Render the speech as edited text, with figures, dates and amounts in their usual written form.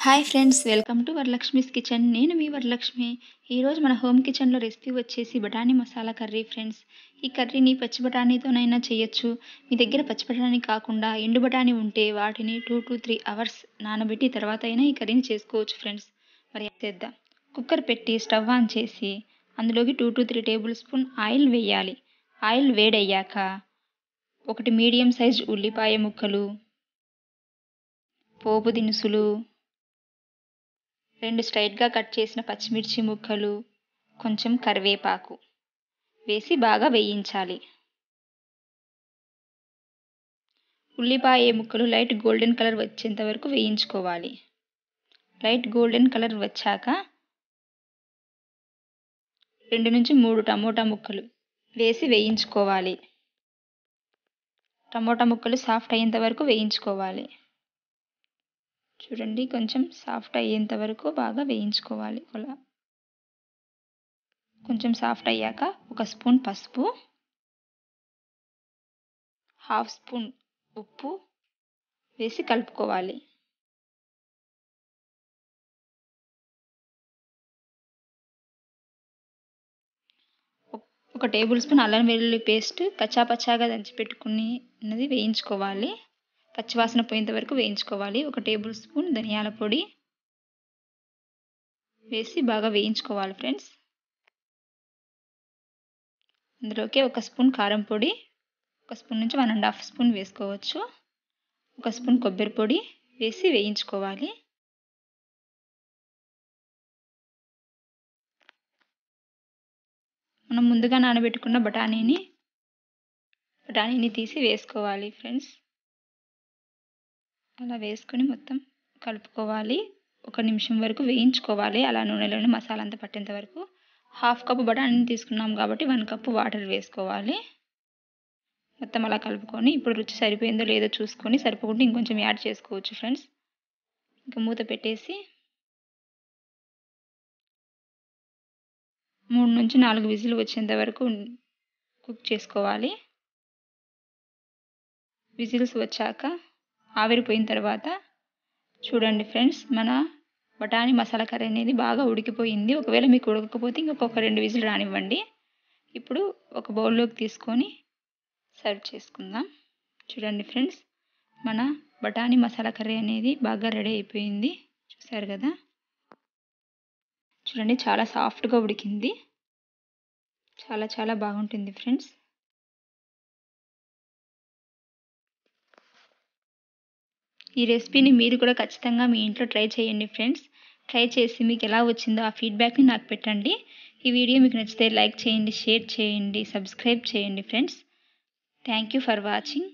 Hi friends, welcome to వరలక్ష్మీస్ kitchen. నేను మీ వరలక్ష్మి. ఈరోజు మన హోమ్ కిచెన్లో రెసిపీ వచ్చేసి బఠానీ మసాలా కర్రీ ఫ్రెండ్స్. ఈ కర్రీని పచ్చి బఠానీతోనైనా చేయొచ్చు. మీ దగ్గర పచ్చి బఠానీ కాకుండా ఎండు బఠానీ ఉంటే వాటిని 2 to 3 అవర్స్ నానబెట్టి తర్వాత అయినా ఈ కర్రీని చేసుకోవచ్చు ఫ్రెండ్స్. మరి చేద్దాం. కుక్కర్ పెట్టి స్టవ్ ఆన్ చేసి అందులోకి 2 to 3 టేబుల్ స్పూన్ ఆయిల్ వేయాలి. ఆయిల్ వేడయ్యాక ఒకటి మీడియం సైజ్ ఉల్లిపాయ ముక్కలు, పోపు దినుసులు, 2 స్ట్రైట్గా కట్ చేసిన పచ్చిమిర్చి ముక్కలు, కొంచెం కరివేపాకు వేసి బాగా వేయించాలి. ఉల్లిపాయ ముక్కలు లైట్ గోల్డెన్ కలర్ వచ్చేంత వరకు వేయించుకోవాలి. లైట్ గోల్డెన్ కలర్ వచ్చాక 2 నుంచి 3 టమోటా ముక్కలు వేసి వేయించుకోవాలి. టమోటా ముక్కలు సాఫ్ట్ అయ్యేంత వరకు వేయించుకోవాలి. చూడండి, కొంచెం సాఫ్ట్ అయ్యేంత వరకు బాగా వేయించుకోవాలి. అలా కొంచెం సాఫ్ట్ అయ్యాక 1 స్పూన్ పసుపు, 1/2 స్పూన్ ఉప్పు వేసి కలుపుకోవాలి. ఒక టేబుల్ స్పూన్ అల్లం వెల్లుల్లి పేస్ట్ కచ్చాపచ్చాగా దంచి పెట్టుకున్నది వేయించుకోవాలి. పచ్చివాసన పోయేంత వరకు వేయించుకోవాలి. 1 టేబుల్ స్పూన్ ధనియాల పొడి వేసి బాగా వేయించుకోవాలి ఫ్రెండ్స్. అందులోకి 1 స్పూన్ కారం పొడి, 1 స్పూన్ నుంచి 1.5 స్పూన్ వేసుకోవచ్చు. 1 స్పూన్ కొబ్బరి పొడి వేసి వేయించుకోవాలి. మనం ముందుగా నానబెట్టుకున్న బఠానీని తీసి వేసుకోవాలి ఫ్రెండ్స్. అలా వేసుకొని మొత్తం కలుపుకోవాలి. 1 నిమిషం వరకు వేయించుకోవాలి. అలా నూనెలోనే మసాలా అంతా పట్టేంత వరకు. 1/2 కప్పు బఠానీని తీసుకున్నాం కాబట్టి 1 కప్పు వాటర్ వేసుకోవాలి. మొత్తం అలా కలుపుకొని ఇప్పుడు రుచి సరిపోయిందో లేదో చూసుకొని సరిపోకుంటే ఇంకొంచెం యాడ్ చేసుకోవచ్చు ఫ్రెండ్స్. ఇంకా మూత పెట్టేసి 3 నుంచి 4 విజిల్ వచ్చేంత వరకు కుక్ చేసుకోవాలి. విజిల్స్ వచ్చాక ఆవిరిపోయిన తర్వాత చూడండి ఫ్రెండ్స్, మన బఠానీ మసాలా కర్రీ అనేది బాగా ఉడికిపోయింది. ఒకవేళ మీకు ఉడకకపోతే ఇంకొక 2 విజిల్ రానివ్వండి. ఇప్పుడు ఒక బౌల్లోకి తీసుకొని సర్వ్ చేసుకుందాం. చూడండి ఫ్రెండ్స్, మన బఠానీ మసాలా కర్రీ అనేది బాగా రెడీ అయిపోయింది. చూసారు కదా, చూడండి చాలా సాఫ్ట్గా ఉడికింది. చాలా బాగుంటుంది ఫ్రెండ్స్. ఈ రెసిపీని మీరు కూడా ఖచ్చితంగా మీ ఇంట్లో ట్రై చేయండి ఫ్రెండ్స్. ట్రై చేసి మీకు ఎలా వచ్చిందో ఆ ఫీడ్బ్యాక్ని నాకు పెట్టండి. ఈ వీడియో మీకు నచ్చితే లైక్ చేయండి, షేర్ చేయండి, సబ్స్క్రైబ్ చేయండి friends. Thank you for watching.